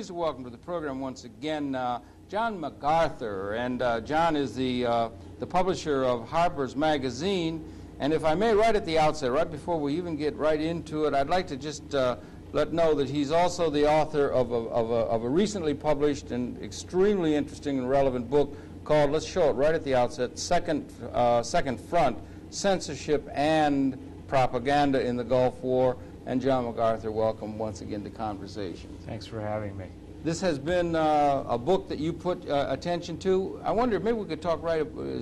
pleased to welcome to the program once again John MacArthur, and John is the publisher of Harper's magazine. And if I may, right at the outset, right before we even get right into it, I'd like to just let know that he's also the author of a recently published and extremely interesting and relevant book called, let's show it right at the outset, Second Front, Censorship and Propaganda in the Gulf War. And John MacArthur, welcome once again to Conversation. Thanks for having me. This has been a book that you put attention to. I wonder if maybe we could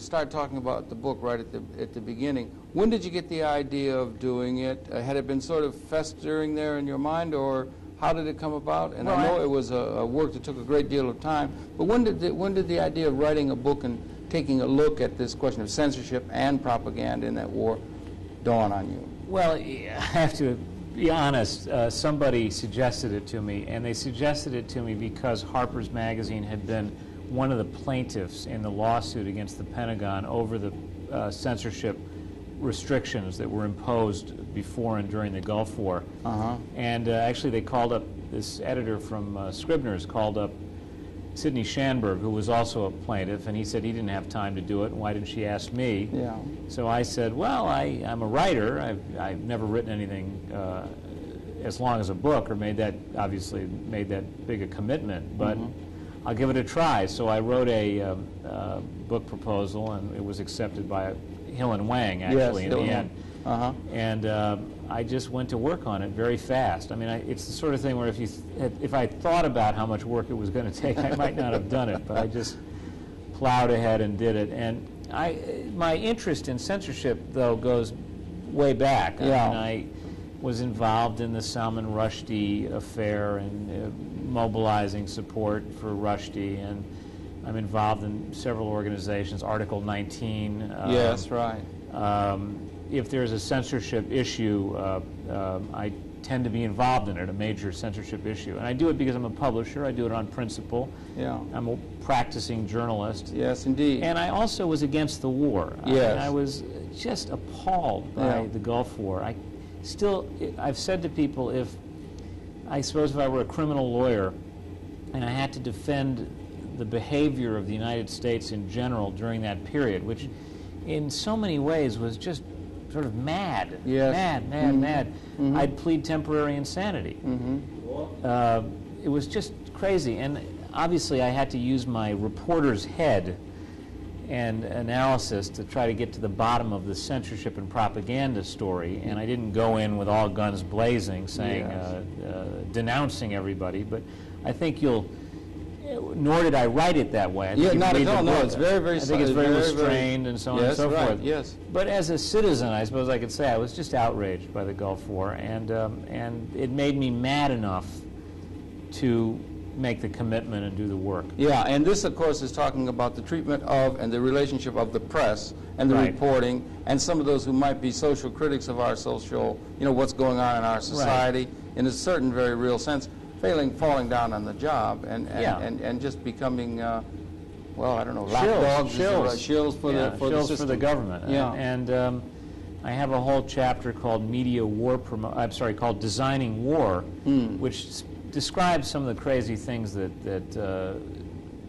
start talking about the book right at the beginning. When did you get the idea of doing it? Had it been sort of festering there in your mind, or how did it come about? And well, I know it was a work that took a great deal of time. But when did the idea of writing a book and taking a look at this question of censorship and propaganda in that war dawn on you? Well, I have to be honest, somebody suggested it to me, and they suggested it to me because Harper's magazine had been one of the plaintiffs in the lawsuit against the Pentagon over the censorship restrictions that were imposed before and during the Gulf War. And actually they called up, this editor from Scribner's called up Sidney Schanberg, who was also a plaintiff, and he said he didn't have time to do it, and why didn't she ask me? Yeah. So I said, well, I'm a writer. I've never written anything as long as a book, or obviously made that big a commitment, but I'll give it a try. So I wrote a book proposal, and it was accepted by Hill and Wang, actually, in the end. And I just went to work on it very fast. I mean, it's the sort of thing where if I thought about how much work it was going to take, I might not have done it, but I just plowed ahead and did it. And my interest in censorship, though, goes way back. Yeah. I mean, I was involved in the Salman Rushdie affair and mobilizing support for Rushdie, and I'm involved in several organizations, Article 19. Yes, right. If there's a censorship issue, I tend to be involved in it, a major censorship issue. And I do it because I'm a publisher. I do it on principle. Yeah. I'm a practicing journalist. Yes, indeed. And I also was against the war. Yes. I was just appalled by the Gulf War. I've said to people, I suppose if I were a criminal lawyer and I had to defend the behavior of the United States in general during that period, which in so many ways was just sort of mad, mad. I'd plead temporary insanity. It was just crazy, and obviously I had to use my reporter's head and analysis to try to get to the bottom of the censorship and propaganda story, and I didn't go in with all guns blazing saying, denouncing everybody, but I think nor did I write it that way. I think not at all. No, it's very, very. I think it's very restrained and so on and so forth. Yes. But as a citizen, I suppose I could say I was just outraged by the Gulf War, and it made me mad enough to make the commitment and do the work. Yeah, and this, of course, is talking about the treatment of and the relationship of the press and the reporting, and some of those who might be social critics of our social, what's going on in our society, in a certain very real sense. Falling down on the job and just becoming, well, I don't know, lapdogs, shills for the system. For the government. Yeah. And I have a whole chapter called called Designing War, which describes some of the crazy things that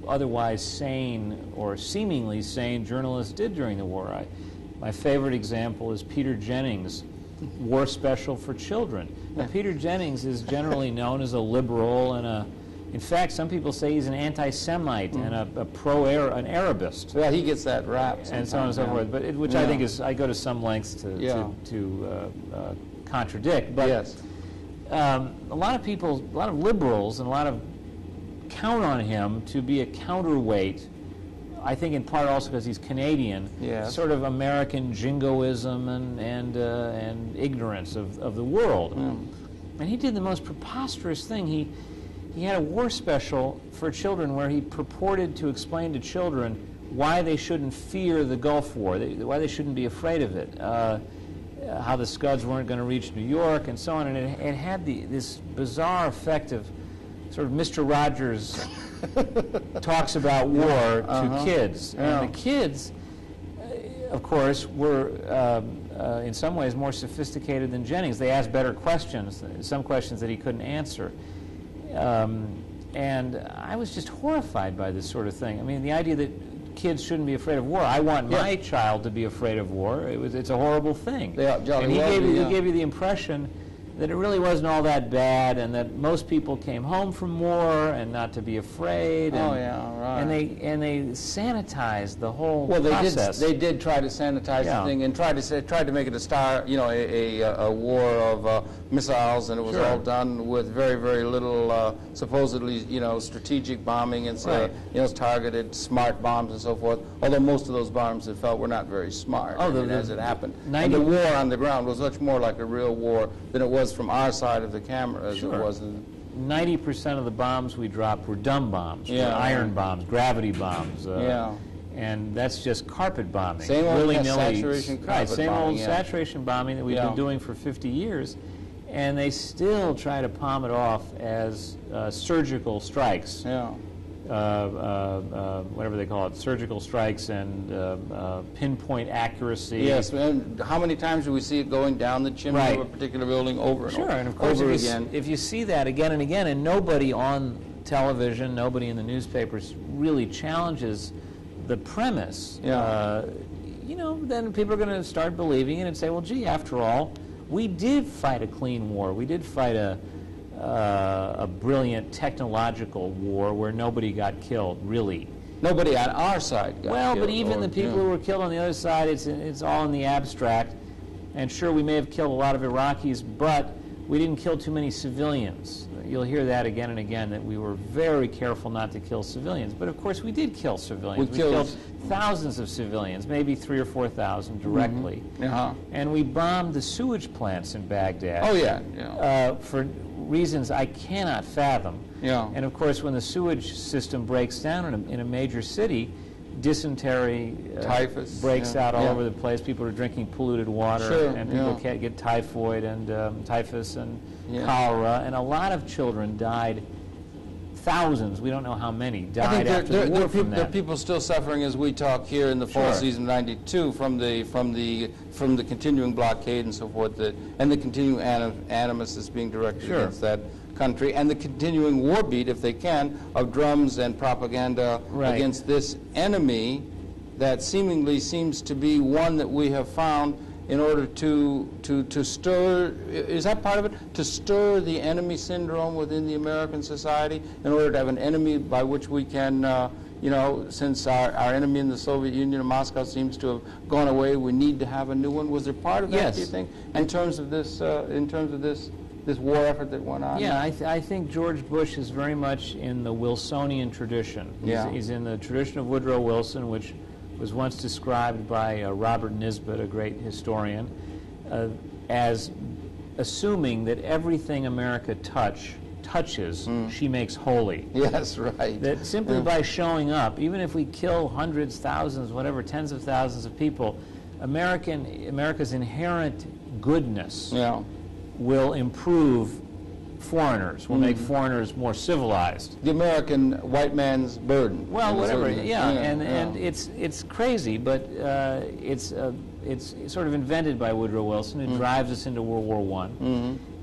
otherwise sane or seemingly sane journalists did during the war. My favorite example is Peter Jennings' War Special for Children. Now, Peter Jennings is generally known as a liberal and in fact, some people say he's an anti-Semite and an Arabist. Well, he gets that rap and so on and so forth. But which I think I go to some lengths to contradict. But a lot of people, a lot of liberals, and a lot of count on him to be a counterweight. I think in part also because he's Canadian, sort of American jingoism and ignorance of the world. And he did the most preposterous thing. He had a war special for children where he purported to explain to children why they shouldn't fear the Gulf War, why they shouldn't be afraid of it, how the Scuds weren't going to reach New York and so on. And it had this bizarre effect of sort of Mr. Rogers talks about war to kids. And the kids, of course, were in some ways more sophisticated than Jennings. They asked better questions, some questions that he couldn't answer. And I was just horrified by this sort of thing. I mean, the idea that kids shouldn't be afraid of war. I want my child to be afraid of war. It's a horrible thing. And he gave you the impression that it really wasn't all that bad, and that most people came home from war and not to be afraid. And, and they sanitized the whole process. They did try to sanitize the thing and tried to make it a war of missiles, and it was all done with very, very little supposedly strategic bombing and targeted smart bombs and so forth. Although most of those bombs that fell were not very smart as it happened. And the war on the ground was much more like a real war than it was from our side of the camera as it was. 90% of the bombs we dropped were dumb bombs, iron bombs, gravity bombs. And that's just carpet bombing. Same old saturation carpet same bombing, old saturation bombing that we've been doing for 50 years. And they still try to palm it off as surgical strikes. Whatever they call it, surgical strikes and pinpoint accuracy. Yes, and how many times do we see it going down the chimney of a particular building over and over? And of course, if you see that again and again, and nobody on television, nobody in the newspapers really challenges the premise, then people are going to start believing it and say, well, gee, after all, we did fight a clean war. We did fight a brilliant technological war where nobody got killed, really. Nobody on our side got killed. But even the people who were killed on the other side, it's all in the abstract. And sure, we may have killed a lot of Iraqis, but we didn't kill too many civilians. You'll hear that again and again, that we were very careful not to kill civilians. But of course, we did kill civilians. We killed thousands of civilians, maybe 3,000 or 4,000 directly. And we bombed the sewage plants in Baghdad. For reasons I cannot fathom. And of course, when the sewage system breaks down in a major city, dysentery, typhus breaks out all over the place. People are drinking polluted water, and people can't get typhoid and typhus and cholera, and a lot of children died. Thousands, we don't know how many, died after the war from that. There are people still suffering as we talk here in the fall season of '92 from the continuing blockade and so forth, and the continuing animus that's being directed against that country, and the continuing war beat, if they can, of drums and propaganda against this enemy that seemingly seems to be one that we have found in order to stir, is that part of it? To stir the enemy syndrome within the American society in order to have an enemy by which we can, since our enemy in the Soviet Union and Moscow seems to have gone away, we need to have a new one. Was there part of that, do you think, in terms of this war effort that went on? Yeah, I think George Bush is very much in the Wilsonian tradition. He's in the tradition of Woodrow Wilson, which was once described by Robert Nisbet, a great historian, as assuming that everything America touches, she makes holy. Yes, right. That simply by showing up, even if we kill hundreds, thousands, whatever, tens of thousands of people, America's inherent goodness will improve foreigners, will make foreigners more civilized. The American white man's burden. Well, whatever, and it's crazy, but it's sort of invented by Woodrow Wilson. It drives us into World War I.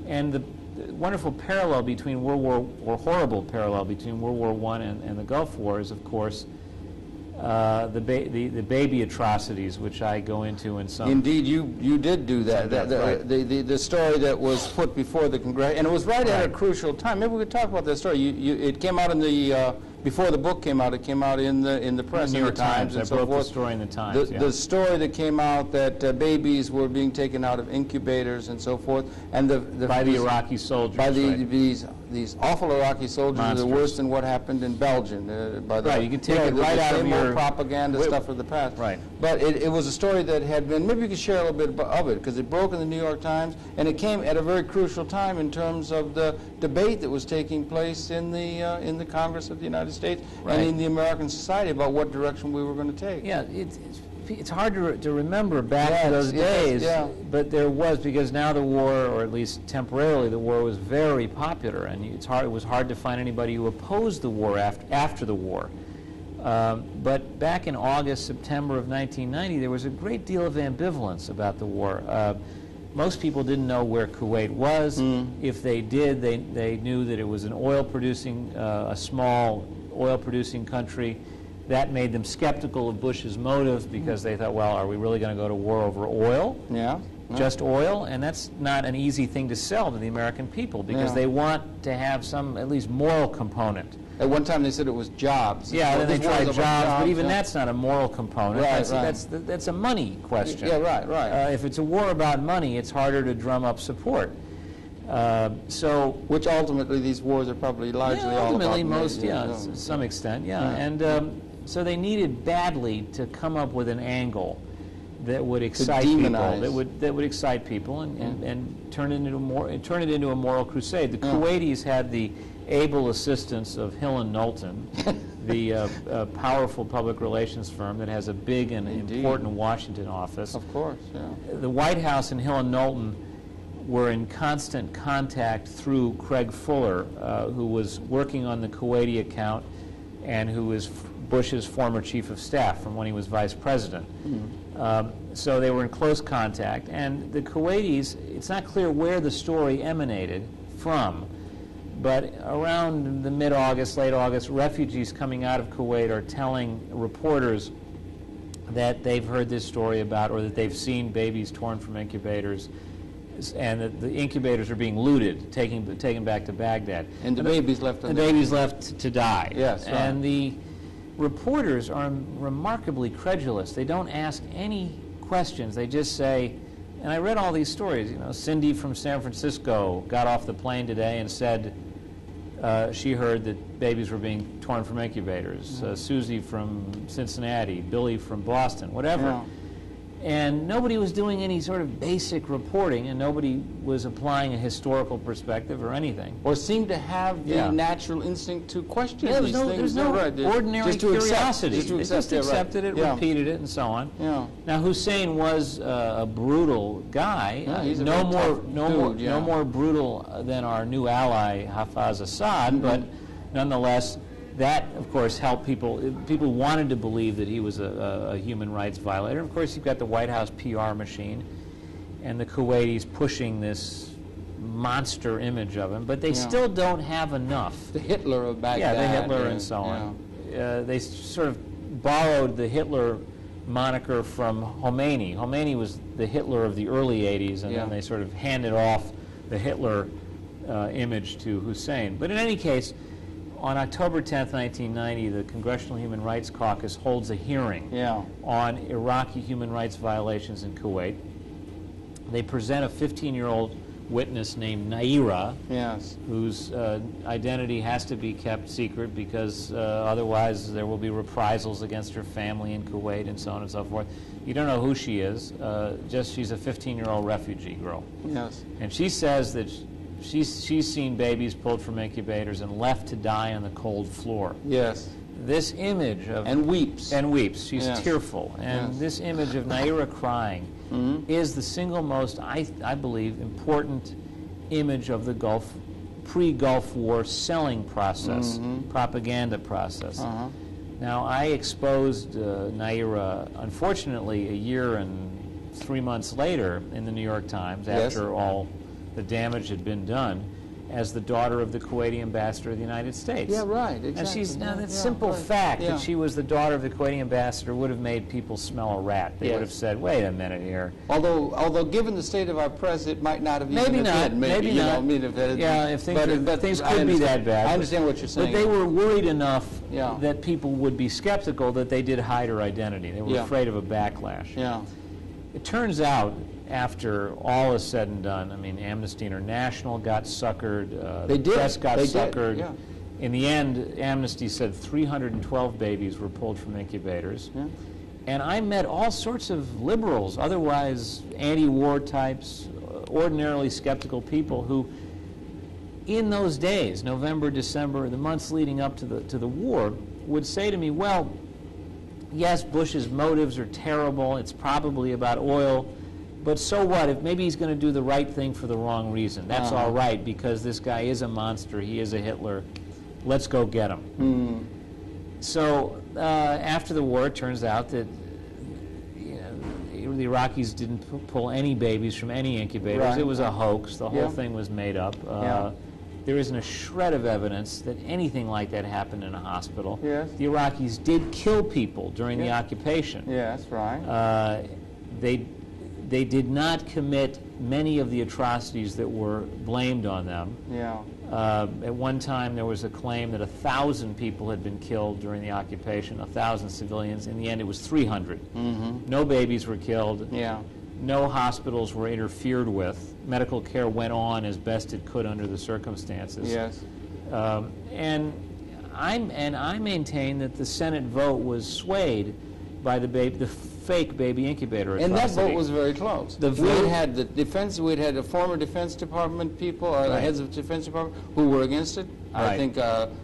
And the wonderful parallel between horrible parallel between World War I and the Gulf War is, of course, the baby atrocities, which I go into in some... Indeed, you did do that. The story that was put before the Congress, and it was right at a crucial time. Maybe we could talk about that story. It came out in the... before the book came out, it came out in the press, New York Times, and so forth. The story in the Times. The story that came out that babies were being taken out of incubators and so forth, and by the Iraqi soldiers. By these awful Iraqi soldiers that are worse than what happened in Belgium. You can take it right out of your propaganda stuff of the past. Right. But it was a story that had been. Maybe you could share a little bit of it, because it broke in the New York Times, and it came at a very crucial time in terms of the debate that was taking place in the Congress of the United States and in the American society about what direction we were going to take. Yeah, it's hard to remember back to those days, but there was, because now the war, or at least temporarily, the war was very popular, and it was hard to find anybody who opposed the war after the war. But back in August, September of 1990, there was a great deal of ambivalence about the war. Most people didn't know where Kuwait was. If they did, they knew that it was an oil-producing, a small oil-producing country. That made them skeptical of Bush's motive because they thought, well, are we really going to go to war over oil? Yeah. Just oil? And that's not an easy thing to sell to the American people because they want to have some, at least, moral component. At one time they said it was jobs. Yeah, then they tried jobs, but even that's not a moral component. Right, that's a money question. Yeah, right. If it's a war about money, it's harder to drum up support. Which ultimately these wars are probably largely all about money. To some extent, And so they needed badly to come up with an angle that would excite people, that would excite people, and turn it into a moral crusade. The Kuwaitis had the able assistance of Hill and Knowlton, the powerful public relations firm that has a big and important Washington office. Of course, yeah. The White House and Hill and Knowlton were in constant contact through Craig Fuller, who was working on the Kuwaiti account and who was Bush's former chief of staff from when he was vice president. So they were in close contact. And the Kuwaitis, it's not clear where the story emanated from, but around the mid-August, late August, refugees coming out of Kuwait are telling reporters that they've heard this story about, or that they've seen babies torn from incubators, and that the incubators are being looted, taken back to Baghdad. And the babies left. The babies left to die. Yes. Right. And the reporters are remarkably credulous. They don't ask any questions. They just say, and I read all these stories. You know, Cindy from San Francisco got off the plane today and said she heard that babies were being torn from incubators. Susie from Cincinnati, Billy from Boston, whatever. Yeah. And nobody was doing any sort of basic reporting, and nobody was applying a historical perspective or anything. Or seemed to have the natural instinct to question these things. There's no ordinary curiosity. They just accepted it, repeated it, and so on. Yeah. Now, Hussein was a brutal guy. He's a no dude, more brutal than our new ally Hafez Assad, but nonetheless, that, of course, helped people. People wanted to believe that he was a human rights violator. Of course, you've got the White House PR machine and the Kuwaitis pushing this monster image of him, but they still don't have enough. The Hitler of Baghdad. Yeah, the Hitler and so on. They sort of borrowed the Hitler moniker from Khomeini. Khomeini was the Hitler of the early 80s, and then they sort of handed off the Hitler image to Hussein. But in any case, on October 10th, 1990, the Congressional Human Rights Caucus holds a hearing on Iraqi human rights violations in Kuwait. They present a 15-year-old witness named Naira, whose identity has to be kept secret because otherwise there will be reprisals against her family in Kuwait and so on and so forth. You don't know who she is, just she's a 15-year-old refugee girl. Yes. And she says that she's seen babies pulled from incubators and left to die on the cold floor. Yes. This image of... And weeps. And weeps. She's tearful. And this image of Naira crying is the single most, I believe, important image of the pre-Gulf War selling process, propaganda process. Now, I exposed Naira, unfortunately, a year and 3 months later in the New York Times, after all the damage had been done, as the daughter of the Kuwaiti ambassador of the United States. Yeah, right, exactly. And she's, now that simple fact that she was the daughter of the Kuwaiti ambassador would have made people smell a rat. They would have said, wait a minute here. Although given the state of our press, it might not have even been. Maybe not. If things could be that bad. I understand what you're saying. But they were worried enough that people would be skeptical that they did hide her identity. They were afraid of a backlash. Yeah. It turns out, after all is said and done, I mean, Amnesty International got suckered, the press got suckered. Yeah. In the end, Amnesty said 312 babies were pulled from incubators. Yeah. And I met all sorts of liberals, otherwise anti-war types, ordinarily skeptical people who, in those days, November, December, the months leading up to the war, would say to me, well, yes, Bush's motives are terrible, it's probably about oil, but so what? If maybe he's going to do the right thing for the wrong reason. That's all right, because this guy is a monster. He is a Hitler. Let's go get him. So after the war, it turns out that the Iraqis didn't pull any babies from any incubators. Right. It was a hoax. The whole Yeah. thing was made up. Yeah. There isn't a shred of evidence that anything like that happened in a hospital. Yes. The Iraqis did kill people during the occupation. Yes, right. They did not commit many of the atrocities that were blamed on them. Yeah. At one time, there was a claim that 1,000 people had been killed during the occupation, 1,000 civilians. In the end, it was 300. Mm-hmm. No babies were killed. Yeah. No hospitals were interfered with. Medical care went on as best it could under the circumstances. Yes. And I maintain that the Senate vote was swayed by the fake baby incubator atrocity. And that vote was very close. We had the defense. We had the former Defense Department people, or the heads of Defense Department, who were against it. Right. I think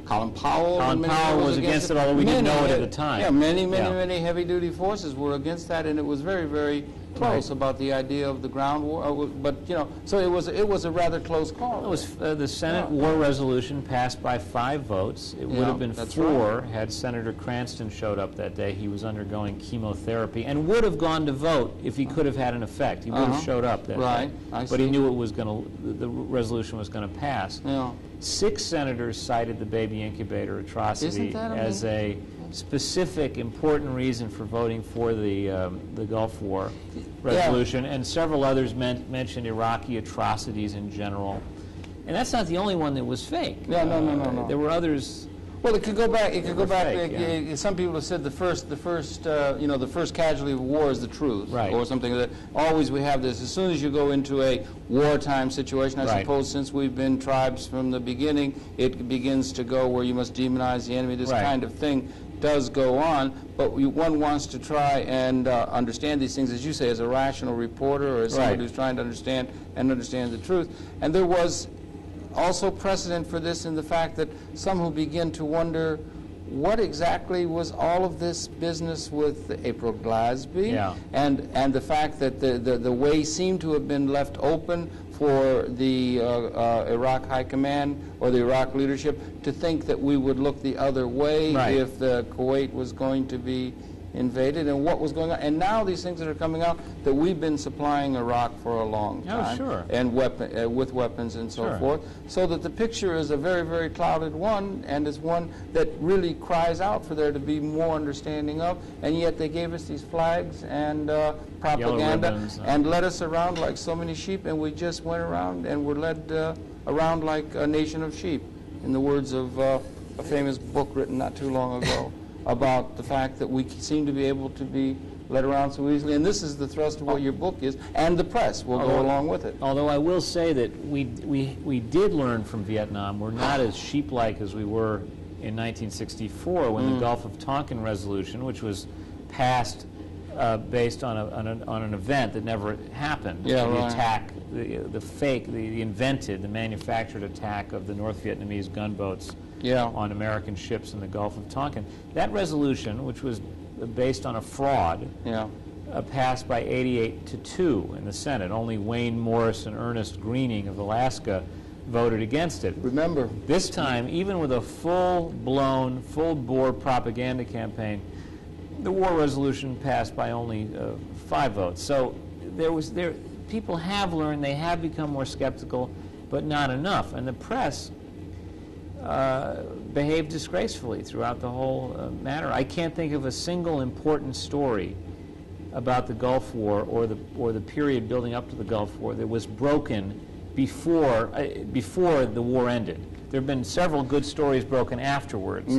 Colin Powell. Colin Powell was against it, although we didn't know it at the time. Yeah, many heavy-duty forces were against that, and it was very, very close about the idea of the ground war. But so it was a rather close call. It was the Senate war resolution passed by 5 votes. It would have been 4 had Senator Cranston showed up that day. He was undergoing chemotherapy and would have gone to vote if he could have had an effect. He would have showed up that day. But he knew it was the resolution was going to pass. Yeah. 6 senators cited the baby incubator atrocity as a specific, important reason for voting for the Gulf War resolution, and several others mentioned Iraqi atrocities in general. And that's not the only one that was fake. No. There were others. Well, it could go back. It could go back. Fake, some people have said the first casualty of war is the truth, right, or something like that. Always we have this. As soon as you go into a wartime situation, I suppose, since we've been tribes from the beginning, it begins to go where you must demonize the enemy. This kind of thing does go on, but one wants to try and understand these things, as you say, as a rational reporter or as somebody who's trying to understand the truth. And there was also precedent for this in the fact that some who begin to wonder what exactly was all of this business with April Glasby, and the fact that the way seemed to have been left open for the Iraq High Command or the Iraq leadership to think that we would look the other way if the Kuwait was going to be invaded, and what was going on. And now these things that are coming out, that we've been supplying Iraq for a long time, and with weapons and so forth, so that the picture is a very, very clouded one, and is one that really cries out for there to be more understanding of, and yet they gave us these flags and propaganda and led us around like so many sheep, and we just went around and were led around like a nation of sheep, in the words of a famous book written not too long ago about the fact that we seem to be able to be led around so easily. And this is the thrust of what your book is, and the press will go along with it. Although I will say that we did learn from Vietnam. We're not as sheep-like as we were in 1964 when the Gulf of Tonkin resolution, which was passed based on an event that never happened, the attack, the invented, the manufactured attack of the North Vietnamese gunboats on American ships in the Gulf of Tonkin. That resolution, which was based on a fraud, passed by 88-2 in the Senate. Only Wayne Morris and Ernest Greening of Alaska voted against it. Remember, this time, even with a full-blown, full-bore propaganda campaign, the war resolution passed by only 5 votes. So people have learned, they have become more skeptical, but not enough. And the press behaved disgracefully throughout the whole matter. I can't think of a single important story about the Gulf War or the period building up to the Gulf War that was broken before the war ended. There have been several good stories broken afterwards.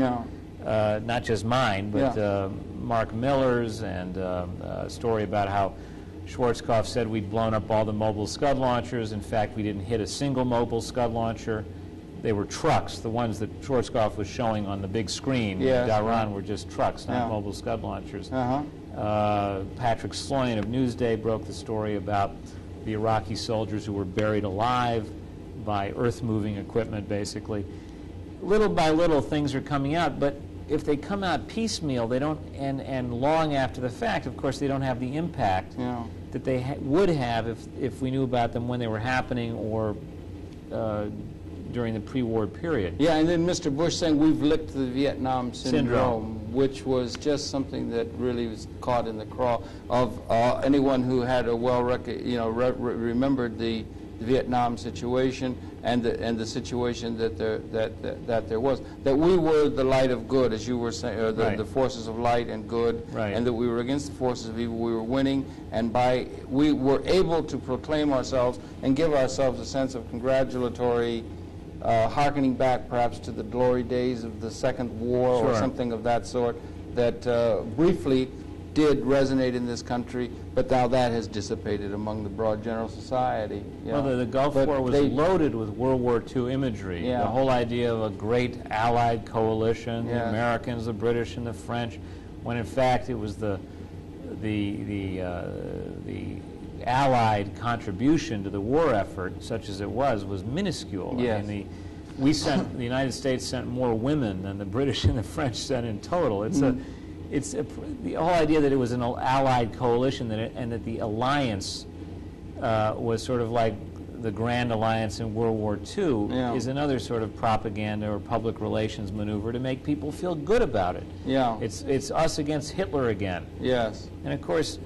Not just mine, but Mark Miller's, and a story about how Schwarzkopf said we'd blown up all the mobile Scud launchers. In fact, we didn't hit a single mobile Scud launcher. They were trucks. The ones that Schwarzkopf was showing on the big screen in Dhahran were just trucks, not mobile Scud launchers. Patrick Sloyan of Newsday broke the story about the Iraqi soldiers who were buried alive by earth-moving equipment, basically. Little by little, things are coming out, but if they come out piecemeal, they don't, and long after the fact, of course, they don't have the impact that they would have if we knew about them when they were happening or during the pre-war period. And then Mr. Bush saying we've licked the Vietnam syndrome. which was just something that really was caught in the craw of anyone who had a remembered the Vietnam situation and the situation that there was, that we were the light of good, as you were saying, or the forces of light and good, and that we were against the forces of evil. We were winning, and we were able to proclaim ourselves and give ourselves a sense of congratulatory, hearkening back perhaps to the glory days of the Second War or something of that sort, that briefly did resonate in this country, but now that has dissipated among the broad general society. Well, the Gulf War was loaded with World War II imagery. The whole idea of a great Allied coalition, the Americans, the British, and the French, when in fact it was the Allied contribution to the war effort, such as it was minuscule. Yes. I mean, the United States sent more women than the British and the French sent in total. It's the whole idea that it was an Allied coalition and that the alliance was sort of like the Grand Alliance in World War II is another sort of propaganda or public relations maneuver to make people feel good about it. It's us against Hitler again. Yes. And of course,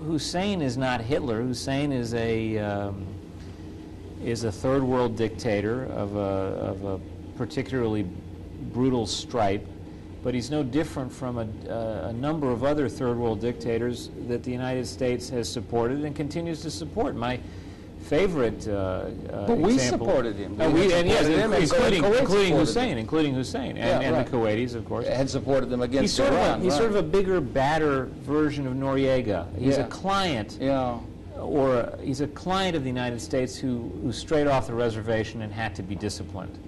Hussein is not Hitler. Hussein is a third world dictator of a particularly brutal stripe. But he's no different from a number of other third world dictators that the United States has supported and continues to support. My favorite but we example, supported him. Including Hussein, and the Kuwaitis, of course. Had supported them against Iran. He's sort of a bigger, badder version of Noriega. He's a client. Or he's a client of the United States who strayed off the reservation and had to be disciplined,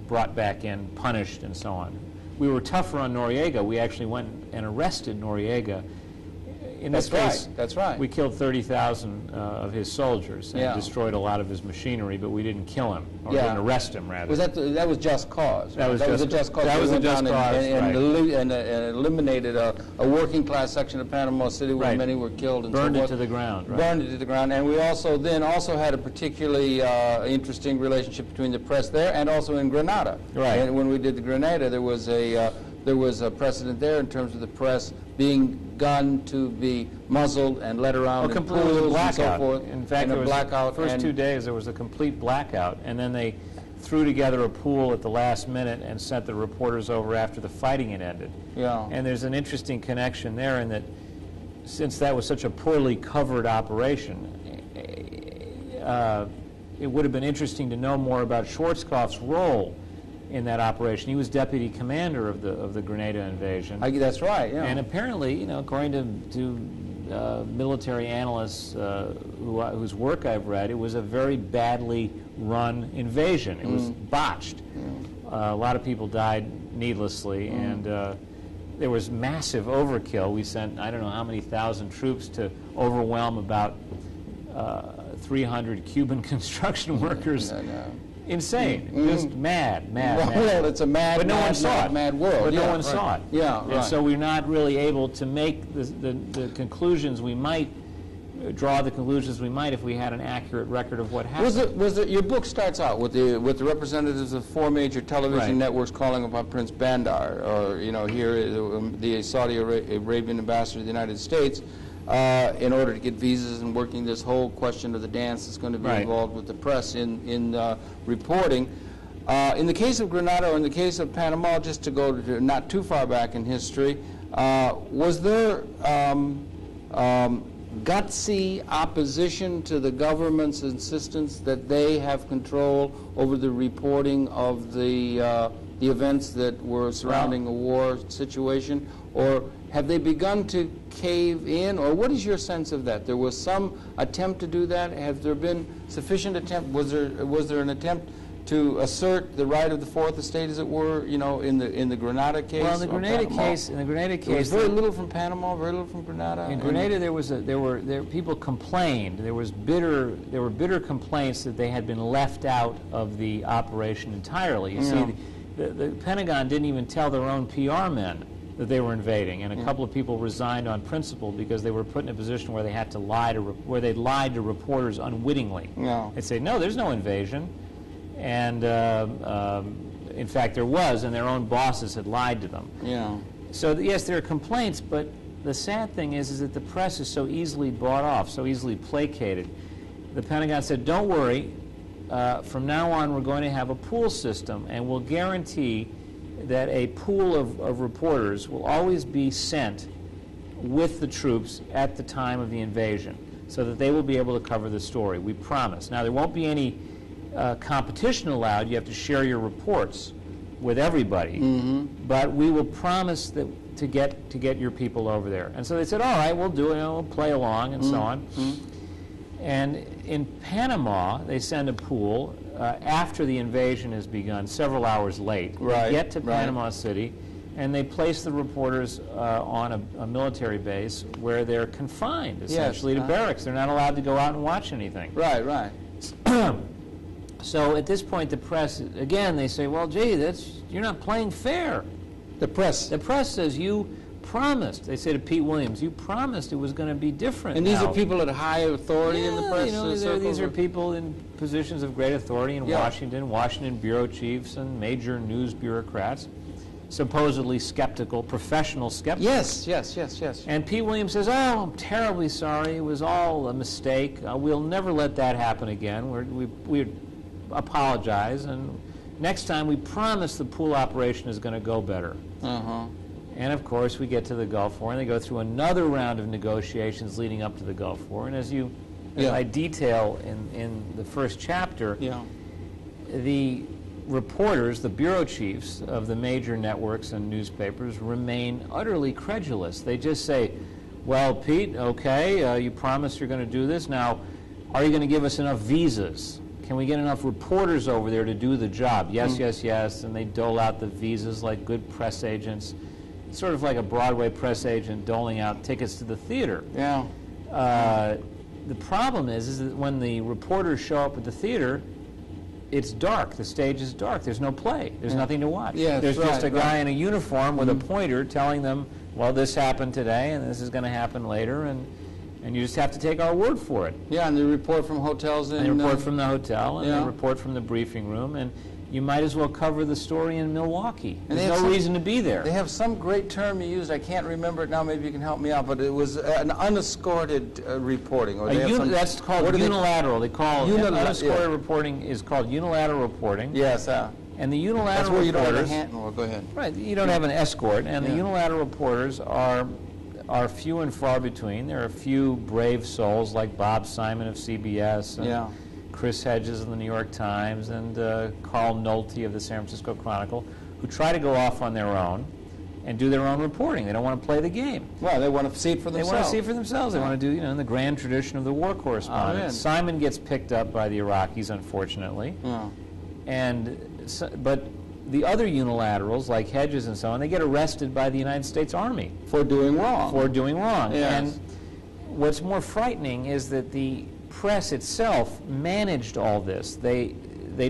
brought back in, punished, and so on. We were tougher on Noriega. We actually went and arrested Noriega. In this case, that's right. We killed 30,000 of his soldiers and destroyed a lot of his machinery, but we didn't kill him, or didn't arrest him, rather. Was that was just cause? Right? That was a just cause. That was a just cause, and eliminated a working class section of Panama City where many were killed and burned it to the ground. Burned it to the ground, and we also had a particularly interesting relationship between the press there and also in Grenada. Right. And when we did the Grenada, there was a precedent there in terms of the press being gun to be muzzled and led around in pools and so forth. In fact, there was blackout. The first 2 days there was a complete blackout, and then they threw together a pool at the last minute and sent the reporters over after the fighting had ended. And there's an interesting connection there in that since that was such a poorly covered operation, it would have been interesting to know more about Schwarzkopf's role in that operation. He was deputy commander of the Grenada invasion. That's right. And apparently, according to military analysts whose work I've read, it was a very badly run invasion. It was botched. A lot of people died needlessly, and there was massive overkill. We sent I don't know how many thousand troops to overwhelm about 300 Cuban construction workers. Insane, just mad. Well, it's a mad, but no one saw it. Mad world. But no one saw it. And so we're not really able to make the conclusions we might draw the conclusions we might if we had an accurate record of what happened. Your book starts out with the representatives of 4 major television networks calling upon Prince Bandar, or here the Saudi Arabian ambassador to the United States, in order to get visas and working this whole question of the dance that's going to be involved with the press in reporting. In the case of Grenada or in the case of Panama, just to go to not too far back in history, was there gutsy opposition to the government's insistence that they have control over the reporting of the events that were surrounding a war situation, or have they begun to cave in, or what is your sense of that? There was some attempt to do that. Have there been sufficient attempt? Was there an attempt to assert the right of the Fourth Estate, as it were, in the Grenada case? Well, in the Grenada case, there was very little from Panama, very little from Grenada. In Grenada, people complained. There were bitter complaints that they had been left out of the operation entirely. You see, the Pentagon didn't even tell their own PR men that they were invading, and a couple of people resigned on principle because they were put in a position where they had to where they lied to reporters unwittingly. They'd say, "No, there's no invasion," and in fact there was, and their own bosses had lied to them. So yes, there are complaints, but the sad thing is that the press is so easily bought off, so easily placated. The Pentagon said, don't worry, from now on we're going to have a pool system, and we'll guarantee that a pool of reporters will always be sent with the troops at the time of the invasion, so that they will be able to cover the story. We promise. Now, there won't be any competition allowed. You have to share your reports with everybody, but we will promise that to get your people over there. And so they said, all right, we'll do it, we'll play along, and so on. And in Panama, they send a pool after the invasion has begun, several hours late. They get to Panama City, and they place the reporters on a military base where they're confined, essentially, to barracks. They're not allowed to go out and watch anything. Right. So at this point, the press, again, they say, well, gee, you're not playing fair. The press? The press says, you promised. They say to Pete Williams, you promised it was going to be different. And these are people at high authority in the press? You know, these are people in positions of great authority in Washington bureau chiefs and major news bureaucrats, supposedly skeptical, professional skeptics. Yes. And Pete Williams says, oh, I'm terribly sorry. It was all a mistake. We'll never let that happen again. We apologize, and next time we promise the pool operation is going to go better. And of course, we get to the Gulf War, and they go through another round of negotiations leading up to the Gulf War. And as I detail in the first chapter, the reporters, the bureau chiefs of the major networks and newspapers remain utterly credulous. They just say, well, Pete, okay, you promised you're going to do this. Now, are you going to give us enough visas? Can we get enough reporters over there to do the job? Yes. And they dole out the visas like good press agents. It's sort of like a Broadway press agent doling out tickets to the theater. The problem is that when the reporters show up at the theater, it's dark. The stage is dark. There's no play. There's nothing to watch. There's just a guy in a uniform with a pointer telling them, well, this happened today and this is going to happen later, and you just have to take our word for it. And they report from hotels. And they report from the hotel, and they report from the briefing room, and you might as well cover the story in Milwaukee. There's no reason to be there. They have some great term you used. I can't remember it now. Maybe you can help me out. But it was an unescorted reporting. Or that's called unilateral. They call unescorted reporting is called unilateral reporting. And the unilateral that's where you reporters, don't have a go ahead. Right. You don't have an escort, and the unilateral reporters are few and far between. There are a few brave souls like Bob Simon of CBS. And Chris Hedges of the New York Times, and Carl Nolte of the San Francisco Chronicle, who try to go off on their own and do their own reporting. They don't want to play the game. Well, they want to see it for themselves. They want to see it for themselves. They want to do, in the grand tradition of the war correspondent. Simon gets picked up by the Iraqis, unfortunately. But the other unilaterals, like Hedges and so on, they get arrested by the United States Army. For doing wrong. And what's more frightening is that the press itself managed all this. They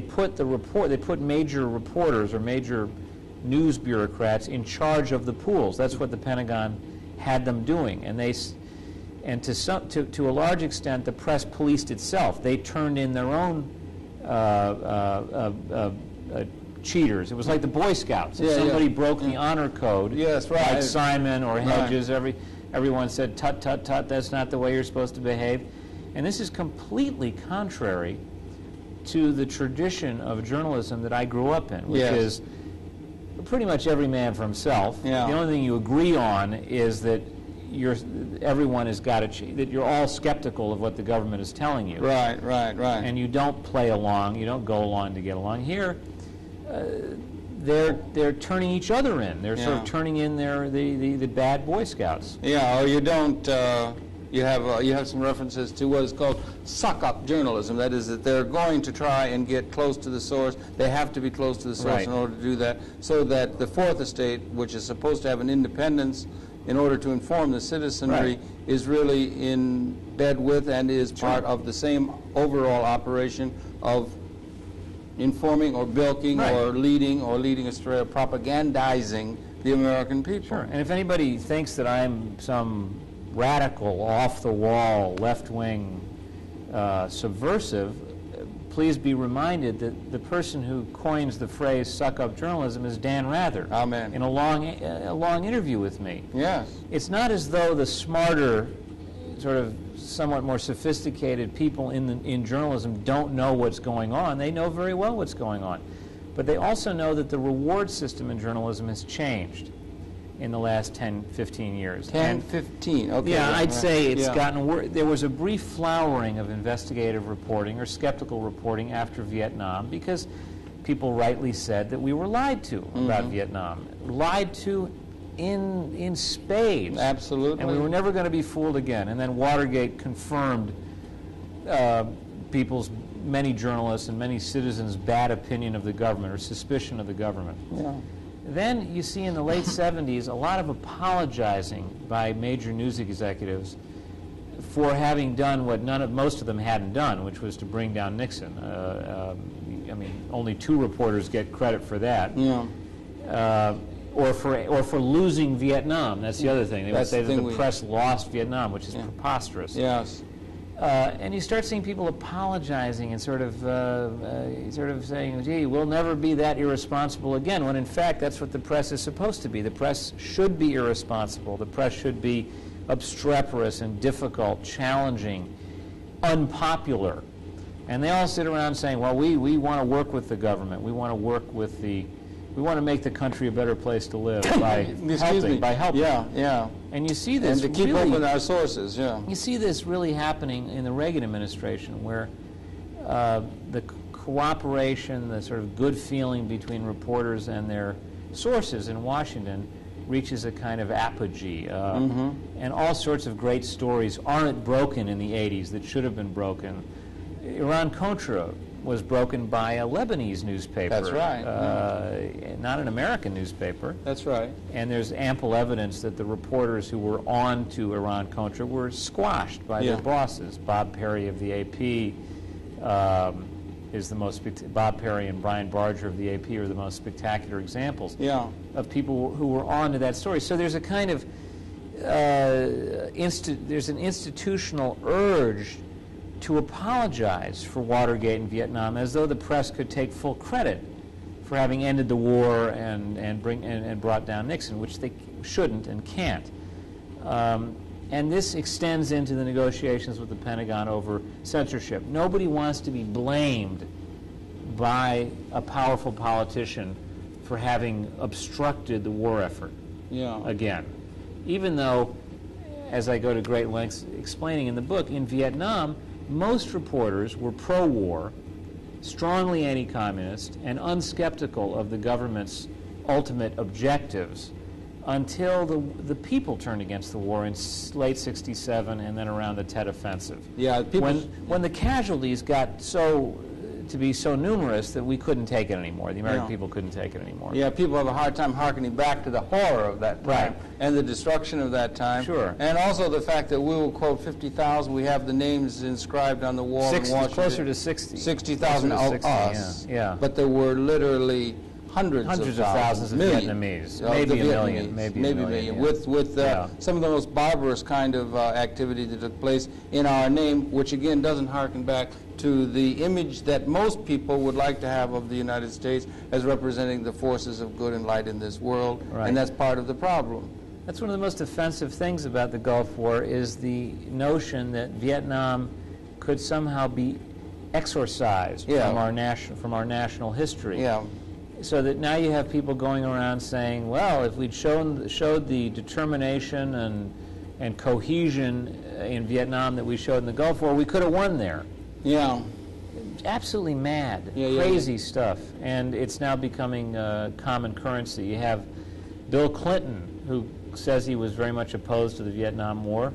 put major reporters or major news bureaucrats in charge of the pools. That's what the Pentagon had them doing, and to a large extent, the press policed itself. They turned in their own cheaters. It was like the Boy Scouts. If somebody broke the honor code, like Simon or Hedges, everyone said, "Tut, tut, tut, that's not the way you're supposed to behave." And this is completely contrary to the tradition of journalism that I grew up in, which is pretty much every man for himself. The only thing you agree on is that everyone has got that you're all skeptical of what the government is telling you. Right. And you don't play along. You don't go along to get along. Here, they're turning each other in. They're sort of turning in the bad Boy Scouts. Or you don't. You have some references to what is called suck-up journalism. That is, that they're going to try and get close to the source. They have to be close to the source in order to do that, so that the fourth estate, which is supposed to have an independence in order to inform the citizenry, is really in bed with and is part of the same overall operation of informing or bilking or leading astray or propagandizing the American people. And if anybody thinks that I'm some radical, off-the-wall, left-wing subversive, please be reminded that the person who coins the phrase "suck up journalism" is Dan Rather. Amen. In a long interview with me. Yes. It's not as though the smarter, sort of somewhat more sophisticated people in journalism don't know what's going on. They know very well what's going on. But they also know that the reward system in journalism has changed in the last 10, 15 years. 10, 15, okay. Yeah, I'd say it's yeah. gotten worse. There was a brief flowering of investigative reporting or skeptical reporting after Vietnam because people rightly said that we were lied to about Vietnam. Lied to in spades. Absolutely. And we were never going to be fooled again. And then Watergate confirmed many journalists and many citizens' bad opinion of the government or suspicion of the government. Yeah. Then you see in the late 70s a lot of apologizing by major news executives for having done what most of them hadn't done, which was to bring down Nixon. I mean, only 2 reporters get credit for that. Yeah. Or for losing Vietnam. That's the other thing. They would say that the press lost Vietnam, which is preposterous. Yes. And you start seeing people apologizing and sort of saying, gee, we'll never be that irresponsible again, when in fact that's what the press is supposed to be. The press should be irresponsible. The press should be obstreperous and difficult, challenging, unpopular. And they all sit around saying, well, we want to work with the government. We want to work with we want to make the country a better place to live by helping. Yeah, yeah. And you see this and to keep open our sources, yeah. You see this really happening in the Reagan administration, where the cooperation, the sort of good feeling between reporters and their sources in Washington reaches a kind of apogee. And all sorts of great stories aren't broken in the 80s that should have been broken. Iran-Contra was broken by a Lebanese newspaper. That's right. Not an American newspaper. That's right. And there's ample evidence that the reporters who were on to Iran-Contra were squashed by their bosses. Bob Perry of the AP is the most Bob Perry and Brian Barger of the AP are the most spectacular examples of people who were on to that story. So there's a kind of there's an institutional urge to apologize for Watergate and Vietnam, as though the press could take full credit for having ended the war and brought down Nixon, which they shouldn't and can't. And this extends into the negotiations with the Pentagon over censorship. Nobody wants to be blamed by a powerful politician for having obstructed the war effort again. Even though, as I go to great lengths explaining in the book, in Vietnam, most reporters were pro-war, strongly anti-communist, and unskeptical of the government's ultimate objectives until the people turned against the war in late '67 and then around the Tet Offensive. Yeah, when the casualties got to be so numerous that we couldn't take it anymore. The American people couldn't take it anymore. Yeah, people have a hard time hearkening back to the horror of that time and the destruction of that time. Sure. And also the fact that we will quote 50,000. We have the names inscribed on the wall in Washington. Closer to 60. 60,000 of us. Yeah. But there were literally hundreds of thousands of Vietnamese, maybe a million, maybe a million, with some of the most barbarous kind of activity that took place in our name, which again doesn't harken back to the image that most people would like to have of the United States as representing the forces of good and light in this world, and that's part of the problem. That's one of the most offensive things about the Gulf War is the notion that Vietnam could somehow be exorcised from our national history. So that now you have people going around saying, well, if we'd showed the determination and cohesion in Vietnam that we showed in the Gulf War, we could have won there. Yeah. Absolutely mad, crazy stuff. And it's now becoming common currency. You have Bill Clinton, who says he was very much opposed to the Vietnam War,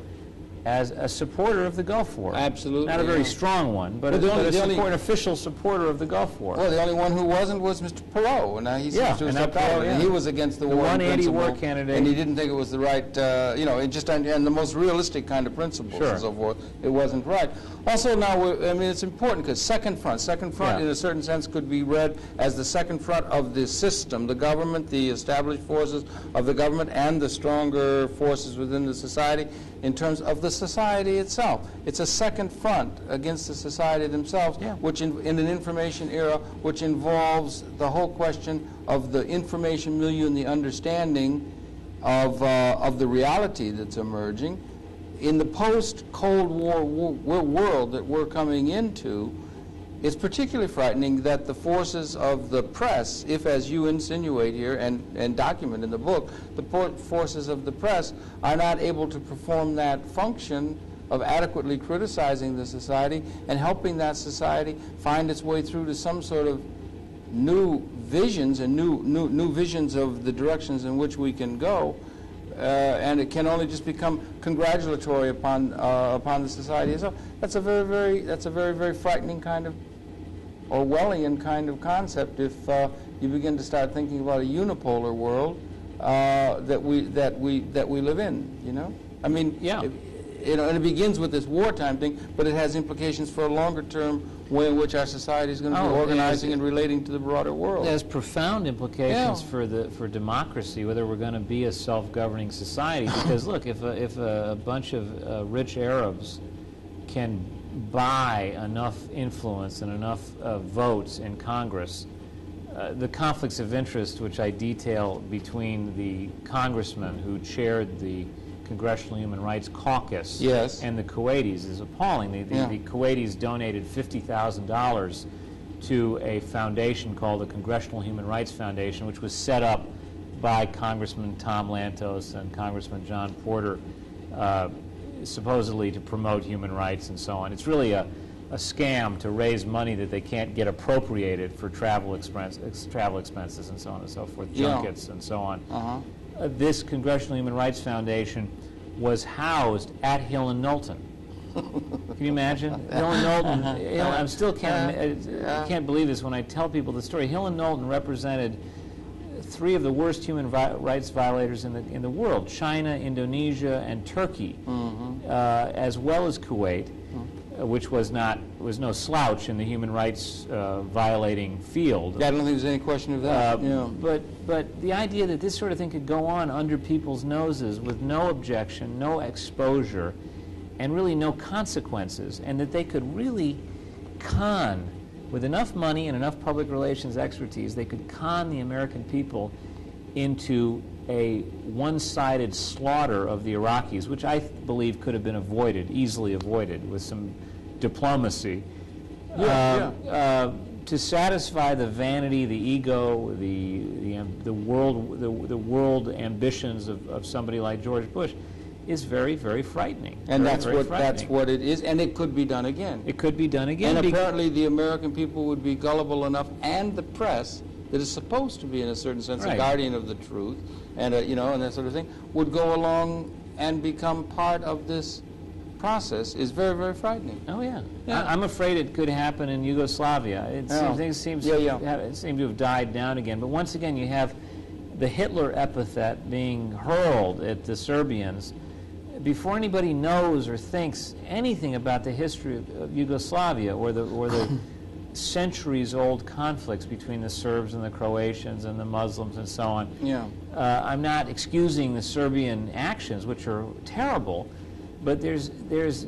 as a supporter of the Gulf War. Absolutely. Not a very strong one, but an official supporter of the Gulf War. Well, the only one who wasn't was Mr. Perot, and now he seems to have stepped out. And he was against the war one anti-war candidate. And he didn't think it was the right, and the most realistic kind of principles and so forth. It wasn't right. Also now, it's important because Second Front in a certain sense could be read as the second front of the system, the government, the established forces of the government, and the stronger forces within the society in terms of the society itself. It's a second front against the society themselves, which in an information era, which involves the whole question of the information milieu and the understanding of the reality that's emerging. In the post-Cold War world that we're coming into, it's particularly frightening that the forces of the press, if as you insinuate here and document in the book, the forces of the press are not able to perform that function of adequately criticizing the society and helping that society find its way through to some sort of new visions and new visions of the directions in which we can go. And it can only just become congratulatory upon the society itself. That's a very frightening kind of Orwellian kind of concept. If you begin to start thinking about a unipolar world that we live in, you know. I mean, and it begins with this wartime thing, but it has implications for a longer term way in which our society is going to be organizing and relating to the broader world. It has profound implications for democracy, whether we're going to be a self-governing society. Because look, if a bunch of rich Arabs can buy enough influence and enough votes in Congress, the conflicts of interest which I detail between the congressman who chaired the Congressional Human Rights Caucus and the Kuwaitis is appalling. The Kuwaitis donated $50,000 to a foundation called the Congressional Human Rights Foundation, which was set up by Congressman Tom Lantos and Congressman John Porter, supposedly to promote human rights and so on. It's really a scam to raise money that they can't get appropriated for travel expenses and so on and so forth, junkets and so on. This Congressional Human Rights Foundation was housed at Hill and Knowlton. Can you imagine? Hill and Knowlton. I still can't believe this when I tell people the story. Hill and Knowlton represented three of the worst human rights violators in the world: China, Indonesia, and Turkey, as well as Kuwait, which was no slouch in the human rights violating field. I don't think there's any question of that. But the idea that this sort of thing could go on under people's noses with no objection, no exposure, and really no consequences, and that they could really con, with enough money and enough public relations expertise, they could con the American people into a one-sided slaughter of the Iraqis, which I believe could have been easily avoided with some diplomacy, to satisfy the vanity, the ego, the world ambitions of somebody like George Bush, is very, very frightening. And that's what it is, and it could be done again. It could be done again. And apparently the American people would be gullible enough, and the press, that is supposed to be, in a certain sense, a guardian of the truth, and and that sort of thing, would go along and become part of this process. Is very, very frightening. Oh yeah. I'm afraid it could happen in Yugoslavia. Things seem to have died down again. But once again, you have the Hitler epithet being hurled at the Serbians before anybody knows or thinks anything about the history of Yugoslavia or the centuries-old conflicts between the Serbs and the Croatians and the Muslims and so on. I'm not excusing the Serbian actions, which are terrible, but there's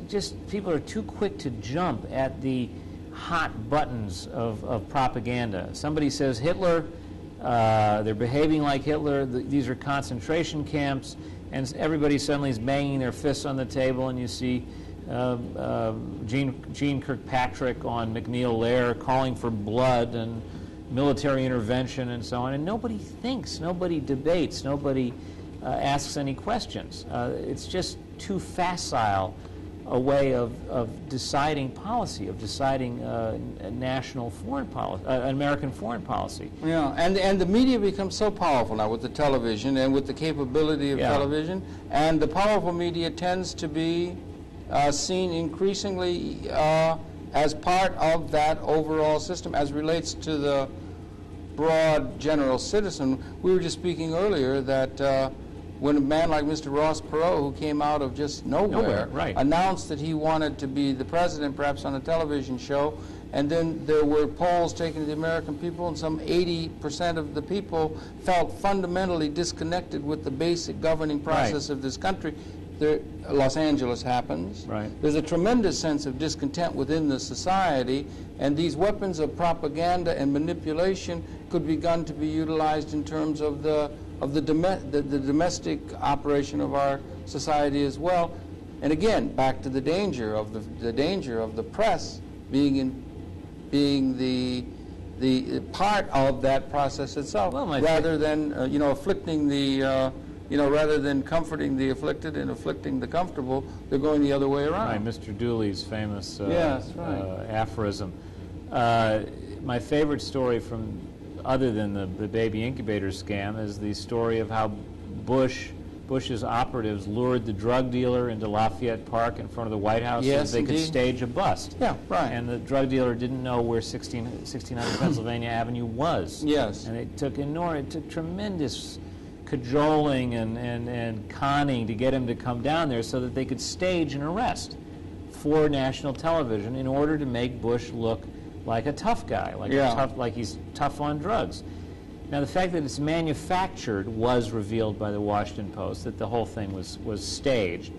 just, people are too quick to jump at the hot buttons of propaganda. Somebody says Hitler, they're behaving like Hitler, these are concentration camps, and everybody suddenly is banging their fists on the table, and you see Gene Kirkpatrick on McNeil Lehrer calling for blood and military intervention and so on, and nobody thinks, nobody debates, nobody asks any questions. It's just too facile a way of deciding policy, of deciding national foreign policy, American foreign policy. And the media becomes so powerful now with the television and with the capability of television, and the powerful media tends to be seen increasingly as part of that overall system as relates to the broad general citizen. We were just speaking earlier that when a man like Mr. Ross Perot, who came out of just nowhere, announced that he wanted to be the president, perhaps on a television show, and then there were polls taken to the American people, and some 80% of the people felt fundamentally disconnected with the basic governing process of this country. Los Angeles happens. Right. There's a tremendous sense of discontent within the society, and these weapons of propaganda and manipulation could begin to be utilized in terms of the domestic operation of our society as well. And again, back to the danger of the press being the part of that process itself, well, rather than afflicting the rather than comforting the afflicted and afflicting the comfortable, they're going the other way around. Right, Mr. Dooley's famous yes, right. Aphorism. My favorite story from, other than the baby incubator scam, is the story of how Bush's operatives lured the drug dealer into Lafayette Park in front of the White House so that they could stage a bust. Yeah, right. And the drug dealer didn't know where 1600 Pennsylvania Avenue was. Yes. And it took tremendous cajoling and conning to get him to come down there so that they could stage an arrest for national television in order to make Bush look like a tough guy, like he's tough on drugs. Now, the fact that it's manufactured was revealed by the Washington Post, that the whole thing was staged.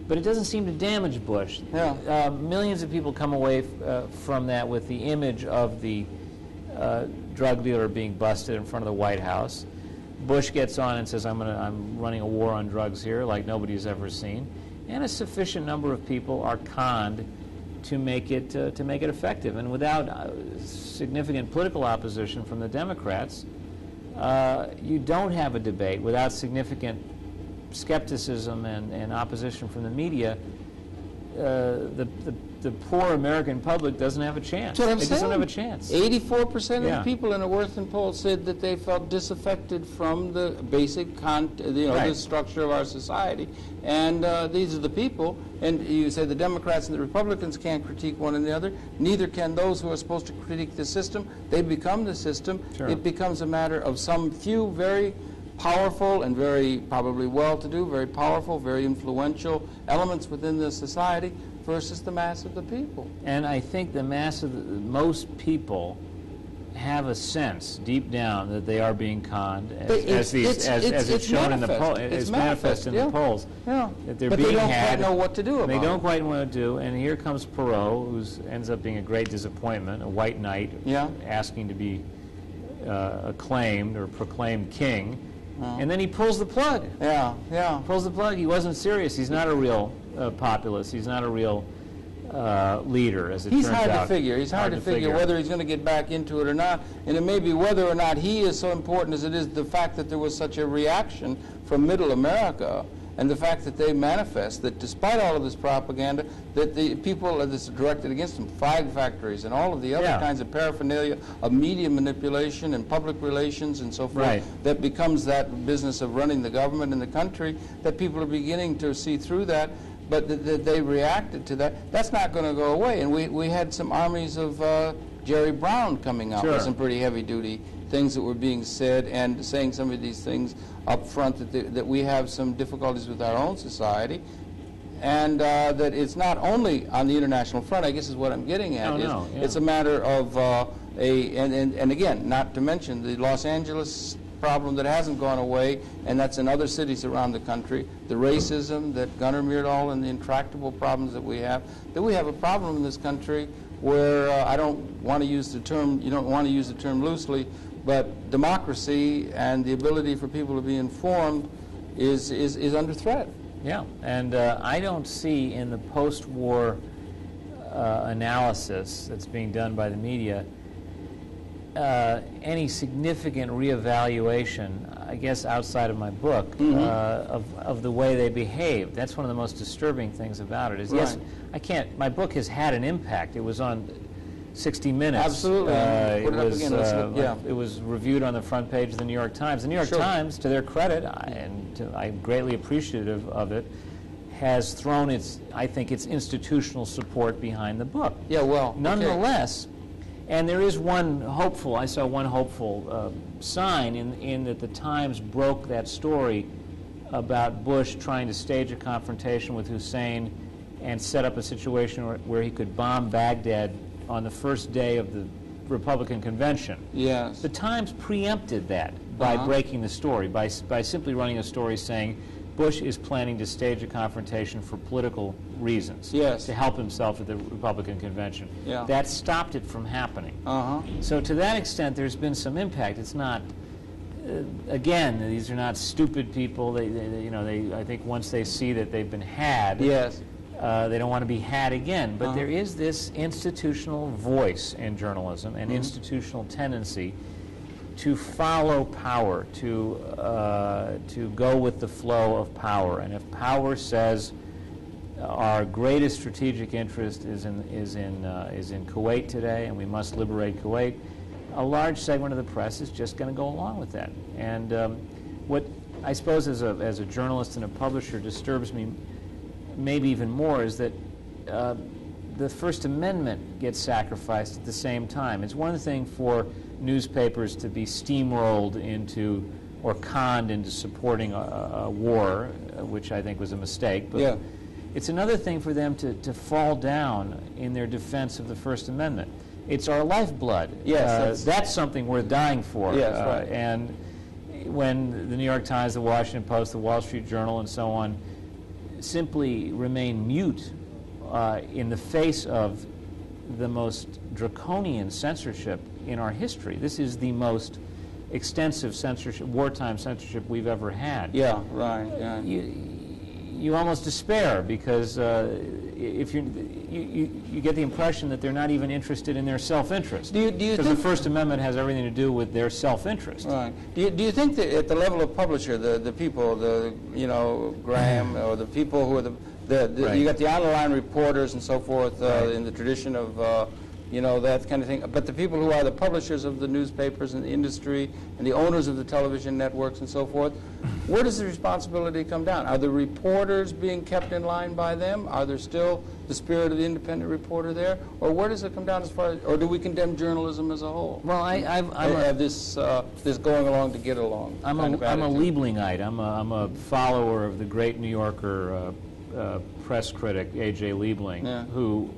But it doesn't seem to damage Bush. Yeah. Millions of people come away from that with the image of the drug dealer being busted in front of the White House. Bush gets on and says, I'm running a war on drugs here like nobody's ever seen. And a sufficient number of people are conned to make it effective. And without significant political opposition from the Democrats, you don't have a debate. Without significant skepticism and opposition from the media, the poor American public doesn't have a chance. That's what I'm saying. Just don't have a chance. 84% of the people in a Worthington poll said that they felt disaffected from the basic the structure of our society. And these are the people. And you say the Democrats and the Republicans can't critique one another. Neither can those who are supposed to critique the system. They become the system. Sure. It becomes a matter of some few very powerful and very probably well-to-do, very powerful, very influential elements within the society versus the mass of the people. And I think the mass of most people have a sense deep down that they are being conned, as it's shown in the polls. It's manifest in the polls. Yeah. That they're but being they don't had. quite know what to do about it. They don't quite know what to do. And here comes Perot, who ends up being a great disappointment, a white knight, asking to be acclaimed or proclaimed king. And then he pulls the plug. Pulls the plug. He wasn't serious. He's not a real populist. He's not a real leader, as it turns out. He's hard to figure. He's hard to figure whether he's going to get back into it or not. And it may be whether or not he is so important as it is the fact that there was such a reaction from middle America, and the fact that they manifest that despite all of this propaganda, that the people that's directed against them, flag factories and all of the other kinds of paraphernalia of media manipulation and public relations and so forth, that becomes that business of running the government in the country, that people are beginning to see through that, but that they reacted to that. That's not going to go away. And we had some armies of Jerry Brown coming out with some pretty heavy-duty things that were being said and saying some of these things up front that we have some difficulties with our own society, and that it's not only on the international front, I guess is what I'm getting at. It's a matter of and again, not to mention the Los Angeles problem that hasn't gone away, and that's in other cities around the country, the racism that Gunnar Myrdal and the intractable problems that we have a problem in this country where I don't want to use the term, you don't want to use the term loosely, but democracy and the ability for people to be informed is under threat. Yeah, and I don't see in the post-war analysis that's being done by the media any significant reevaluation, I guess outside of my book, of the way they behave. That's one of the most disturbing things about it. Is yes, my book has had an impact. It was on 60 Minutes. Absolutely. It was reviewed on the front page of the New York Times. The New York Times, to their credit, I'm greatly appreciative of it, has thrown its institutional support behind the book. Yeah, well, nonetheless, and there is I saw one hopeful sign in that the Times broke that story about Bush trying to stage a confrontation with Hussein and set up a situation where he could bomb Baghdad on the first day of the Republican convention. Yes. The Times preempted that by breaking the story, by simply running a story saying Bush is planning to stage a confrontation for political reasons, yes, to help himself at the Republican convention. Yeah. That stopped it from happening. So to that extent, there's been some impact. It's not, again, these are not stupid people. I think once they see that they've been had, yes, they don't want to be had again. But there is this institutional voice in journalism, an institutional tendency to follow power, to go with the flow of power. And if power says our greatest strategic interest is in Kuwait today, and we must liberate Kuwait, a large segment of the press is just going to go along with that. And what I suppose as a journalist and a publisher disturbs me maybe even more is that the First Amendment gets sacrificed at the same time. It's one thing for newspapers to be steamrolled into or conned into supporting a war, which I think was a mistake. But yeah, it's another thing for them to fall down in their defense of the First Amendment. It's our lifeblood. Yes, that's something worth dying for. Yes, right. And when the New York Times, the Washington Post, the Wall Street Journal, and so on simply remain mute in the face of the most draconian censorship in our history. This is the most extensive censorship, wartime censorship we've ever had. Yeah, right. Yeah. You almost despair because if you get the impression that they're not even interested in their self-interest. Because the First Amendment has everything to do with their self-interest. Right. Do you think that at the level of publisher, the people, Graham, or the people who are right. You got the online reporters and so forth right. In the tradition of that kind of thing. But the people who are the publishers of the newspapers and the industry and the owners of the television networks and so forth, where does the responsibility come down? Are the reporters being kept in line by them? Are there still the spirit of the independent reporter there? Or where does it come down as far as, or do we condemn journalism as a whole? Well, I have this going along to get along. I'm a Lieblingite. I'm a follower of the great New Yorker press critic A.J. Liebling, yeah. who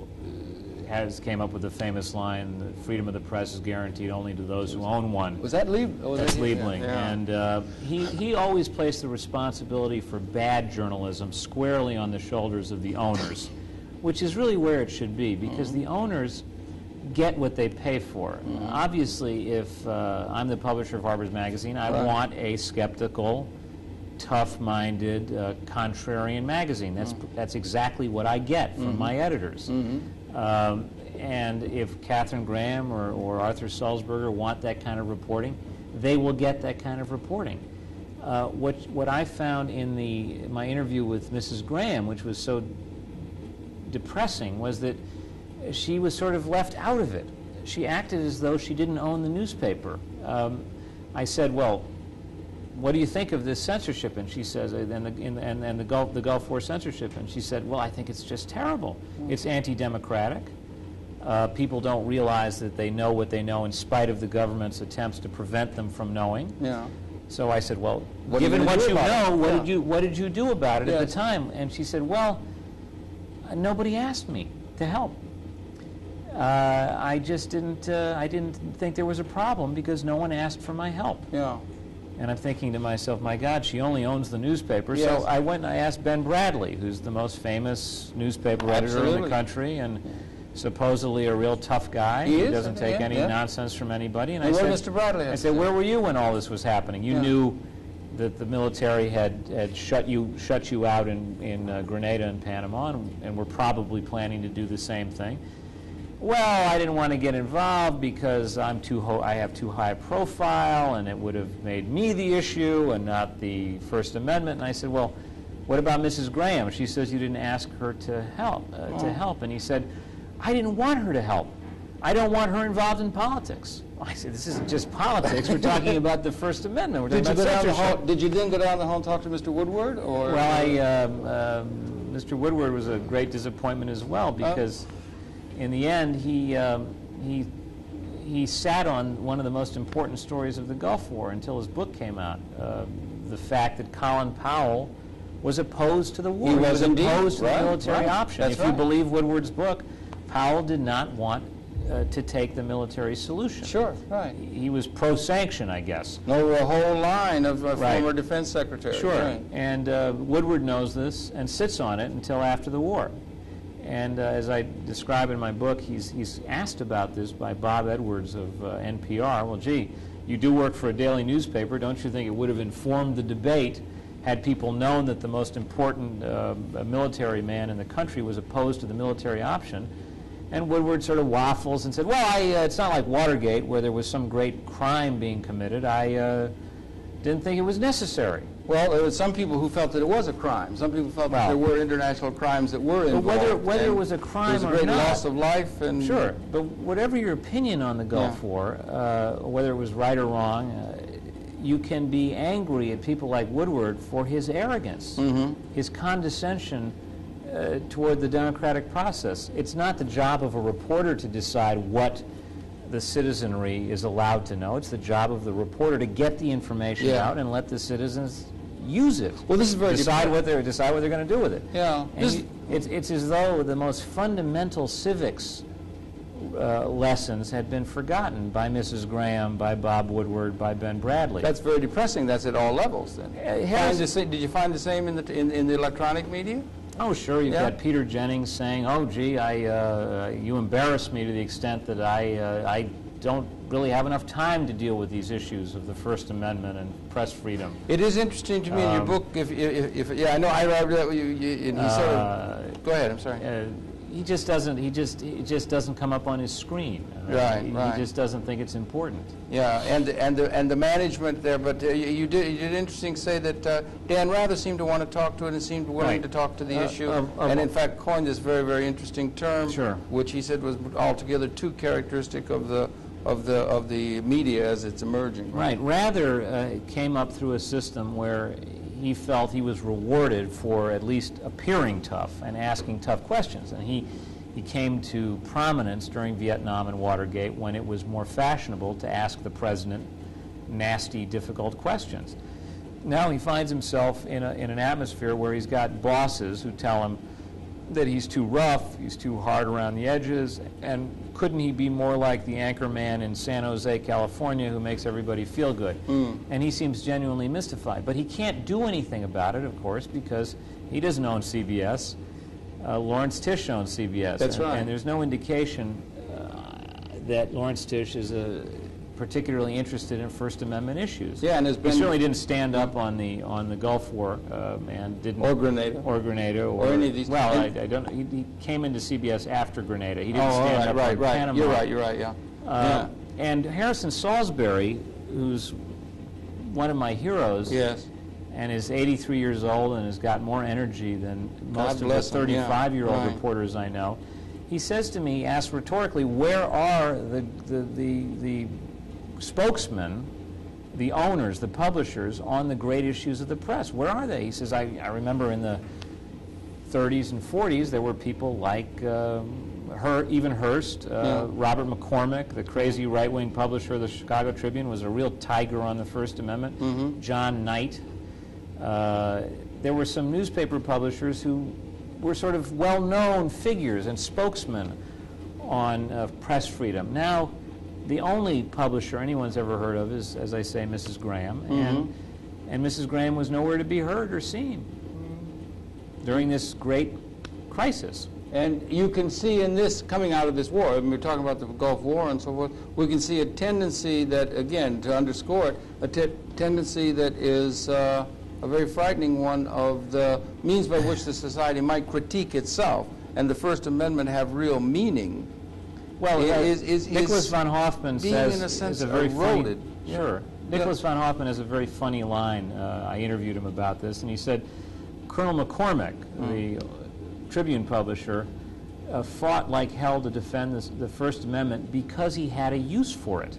came up with the famous line, "The freedom of the press is guaranteed only to those who own one." Was that Liebling? Oh, that's Liebling. Yeah. And he always placed the responsibility for bad journalism squarely on the shoulders of the owners, which is really where it should be, because the owners get what they pay for. Obviously, if I'm the publisher of Harper's Magazine, I right. want a skeptical, tough-minded, contrarian magazine. That's exactly what I get from my editors. And if Katharine Graham or Arthur Sulzberger want that kind of reporting, they will get that kind of reporting. What I found in my interview with Mrs. Graham, which was so depressing, was that she was sort of left out of it. She acted as though she didn't own the newspaper. I said, well, what do you think of this censorship? And she says, and the Gulf War censorship. And she said, well, I think it's just terrible. It's anti-democratic. People don't realize that they know what they know in spite of the government's attempts to prevent them from knowing. Yeah. So I said, well, given what you know, what did you do about it at the time? And she said, well, nobody asked me to help. I just didn't. I didn't think there was a problem because no one asked for my help. Yeah. And I'm thinking to myself, my God, she only owns the newspaper. Yes. So I went and I asked Ben Bradley, who's the most famous newspaper editor in the country, and supposedly a real tough guy. He doesn't take any nonsense from anybody. And I said, Mr. Bradley, I said, where were you when all this was happening? You knew that the military had shut you out in Grenada and Panama, and were probably planning to do the same thing. Well, I didn't want to get involved because I have too high a profile, and it would have made me the issue and not the First Amendment. And I said, well, what about Mrs. Graham? She says you didn't ask her to help. And he said, I didn't want her to help. I don't want her involved in politics. I said, this isn't just politics. We're talking about the First Amendment. We're talking about censorship. Did you then go down the hall and talk to Mr. Woodward? Or? Well, Mr. Woodward was a great disappointment as well, because in the end, he sat on one of the most important stories of the Gulf War until his book came out. The fact that Colin Powell was opposed to the war. He was opposed to the military option. If you believe Woodward's book, Powell did not want to take the military solution. Sure, right. He was pro-sanction, I guess. Over a whole line of Right. former defense secretaries. Sure, Right. and Woodward knows this and sits on it until after the war. And as I describe in my book, he's asked about this by Bob Edwards of NPR. Well, gee, you do work for a daily newspaper. Don't you think it would have informed the debate had people known that the most important military man in the country was opposed to the military option? And Woodward sort of waffles and said, well, it's not like Watergate where there was some great crime being committed. I didn't think it was necessary. Well, there were some people who felt that it was a crime. Some people felt that there were international crimes that were involved. But whether it was a crime or not, there was a great loss of life. And sure, but whatever your opinion on the Gulf War, whether it was right or wrong, you can be angry at people like Woodward for his arrogance, his condescension toward the democratic process. It's not the job of a reporter to decide what the citizenry is allowed to know. It's the job of the reporter to get the information out and let the citizens use it. Well, this is very decide what they're going to do with it. Yeah, and it's as though the most fundamental civics lessons had been forgotten by Mrs. Graham, by Bob Woodward, by Ben Bradley. That's very depressing. That's at all levels. Then did you find the same in the electronic media? Oh, sure. You've got Peter Jennings saying, "Oh, gee, you embarrass me to the extent that I don't really have enough time to deal with these issues of the First Amendment and press freedom." It is interesting to me in your book. If I know I read that you sort of. Go ahead. I'm sorry. He just doesn't come up on his screen. Right. He just doesn't think it's important. Yeah, and the management there. But you did interesting say that Dan Rather seemed to want to talk to it and seemed willing to talk to the issue, and in fact coined this very, very interesting term, which he said was altogether too characteristic of the media as it's emerging. Right. Rather came up through a system where he felt he was rewarded for at least appearing tough and asking tough questions. And he came to prominence during Vietnam and Watergate when it was more fashionable to ask the president nasty, difficult questions. Now he finds himself in an atmosphere where he's got bosses who tell him that he's too rough, he's too hard around the edges, and couldn't he be more like the anchor man in San Jose, California, who makes everybody feel good? And he seems genuinely mystified. But he can't do anything about it, of course, because he doesn't own CBS. Lawrence Tisch owns CBS. That's right. And there's no indication that Lawrence Tisch is particularly interested in First Amendment issues. Yeah, and he certainly didn't stand up on the Gulf War and didn't or Grenada or any of these. Well, I don't. He came into CBS after Grenada. He didn't stand up on Panama. You're right. Yeah. And Harrison Salisbury, who's one of my heroes. Yes. And is 83 years old and has got more energy than most of the 35-year-old reporters I know. He says to me, asks rhetorically, where are the spokesmen, the owners, the publishers on the great issues of the press? Where are they? He says, I remember in the 30s and 40s there were people like even Hearst, Robert McCormick, the crazy right-wing publisher of the Chicago Tribune, was a real tiger on the First Amendment. John Knight. There were some newspaper publishers who were sort of well-known figures and spokesmen on press freedom. Now, the only publisher anyone's ever heard of is, as I say, Mrs. Graham, and Mrs. Graham was nowhere to be heard or seen during this great crisis. And you can see in this, coming out of this war, I mean, we're talking about the Gulf War and so forth, we can see a tendency that, again, to underscore it, a tendency that is a very frightening one of the means by which the society might critique itself and the First Amendment have real meaning. Well, Nicholas von Hoffman says, in a sense, is a very eroded. Sure. Nicholas von Hoffman has a very funny line. I interviewed him about this, and he said, Colonel McCormick, the Tribune publisher, fought like hell to defend the First Amendment because he had a use for it.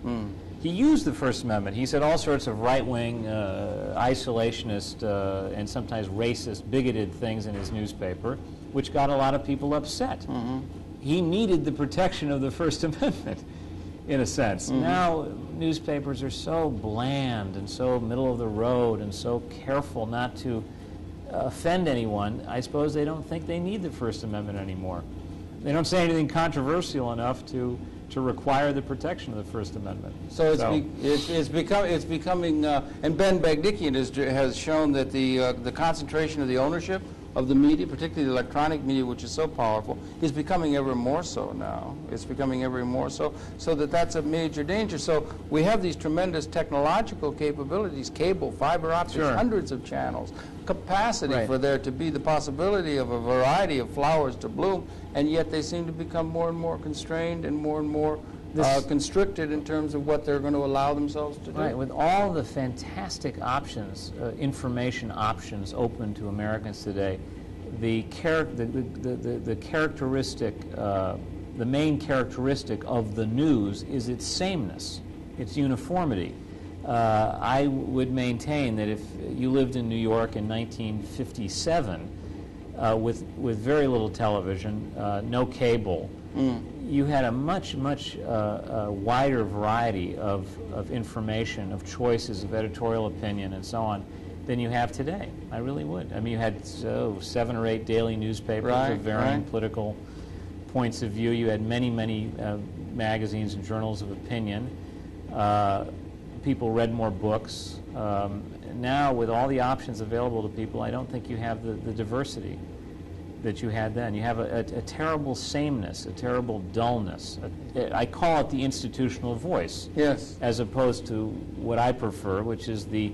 He used the First Amendment. He said all sorts of right-wing, isolationist, and sometimes racist, bigoted things in his newspaper, which got a lot of people upset. He needed the protection of the First Amendment, in a sense. Now, newspapers are so bland and so middle of the road and so careful not to offend anyone. I suppose they don't think they need the First Amendment anymore. They don't say anything controversial enough to to require the protection of the First Amendment. So it's becoming, and Ben Bagdikian has shown that the concentration of the ownership of the media, particularly the electronic media, which is so powerful, is becoming ever more so now. It's becoming ever more so, so that's a major danger. So we have these tremendous technological capabilities, cable, fiber optics, sure. hundreds of channels, capacity right. for there to be the possibility of a variety of flowers to bloom, and yet they seem to become more and more constrained and more constricted in terms of what they're going to allow themselves to do. Right, with all the fantastic options, information options open to Americans today, the characteristic, the main characteristic of the news is its sameness, its uniformity. I would maintain that if you lived in New York in 1957 with very little television, no cable, you had a much wider variety of information, of choices, of editorial opinion, and so on, than you have today. I really would. I mean, you had 7 or 8 daily newspapers of varying political points of view. You had many magazines and journals of opinion. People read more books. Now, with all the options available to people, I don't think you have the diversity that you had then. You have a terrible sameness, a terrible dullness. I call it the institutional voice, yes, as opposed to what I prefer, which is the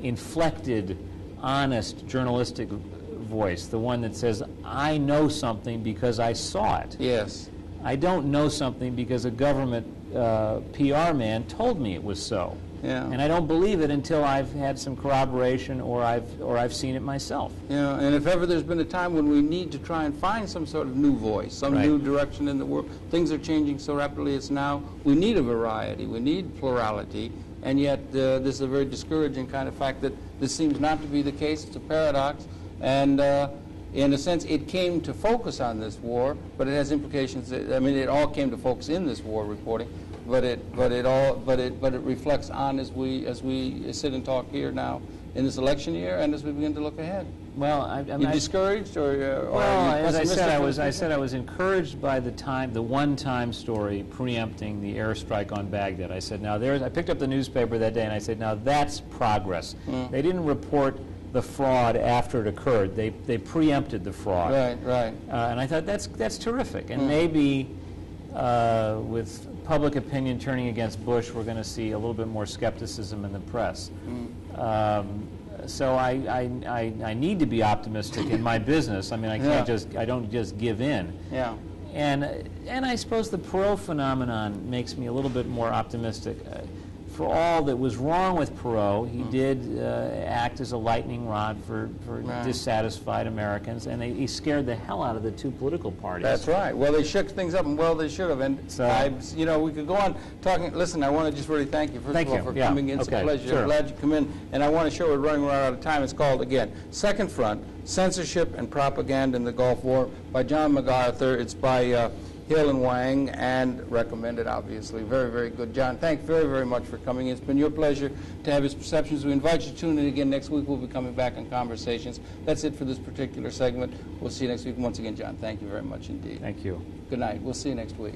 inflected, honest journalistic voice, the one that says, I know something because I saw it. Yes. I don't know something because a government PR man told me it was so. Yeah. And I don't believe it until I've had some corroboration or I've seen it myself. Yeah, and if ever there's been a time when we need to try and find some sort of new voice, some right. new direction in the world, things are changing so rapidly, it's now, we need a variety, we need plurality, and yet this is a very discouraging kind of fact that this seems not to be the case. It's a paradox, and in a sense it came to focus on this war, but it has implications. I mean, it all came to focus in this war reporting, but it reflects on as we sit and talk here now in this election year, and as we begin to look ahead. Well, you discouraged, or as I said, I was encouraged by the one-time story preempting the airstrike on Baghdad. I said, now I picked up the newspaper that day, and I said, now that's progress. They didn't report the fraud after it occurred. They preempted the fraud. Right. And I thought that's terrific, and maybe with public opinion turning against Bush, we're going to see a little bit more skepticism in the press. So I need to be optimistic in my business. I mean, I don't just give in. Yeah. And I suppose the Perot phenomenon makes me a little bit more optimistic. For all that was wrong with Perot, he did act as a lightning rod for dissatisfied Americans, and he scared the hell out of the two political parties. That's right. Well, they shook things up, and well, they should have. And so, we could go on talking. Listen, I want to just really thank you, first of all, for coming in. It's a pleasure. Sure. I'm glad you come in. And I want to show we're running right out of time. It's called, again, Second Front, Censorship and Propaganda in the Gulf War by John MacArthur. It's by Hill and Wang, and recommended, obviously. Very, very good. John, thanks very, very much for coming in. It's been your pleasure to have his perceptions. We invite you to tune in again next week. We'll be coming back on Conversations. That's it for this particular segment. We'll see you next week. Once again, John, thank you very much indeed. Thank you. Good night. We'll see you next week.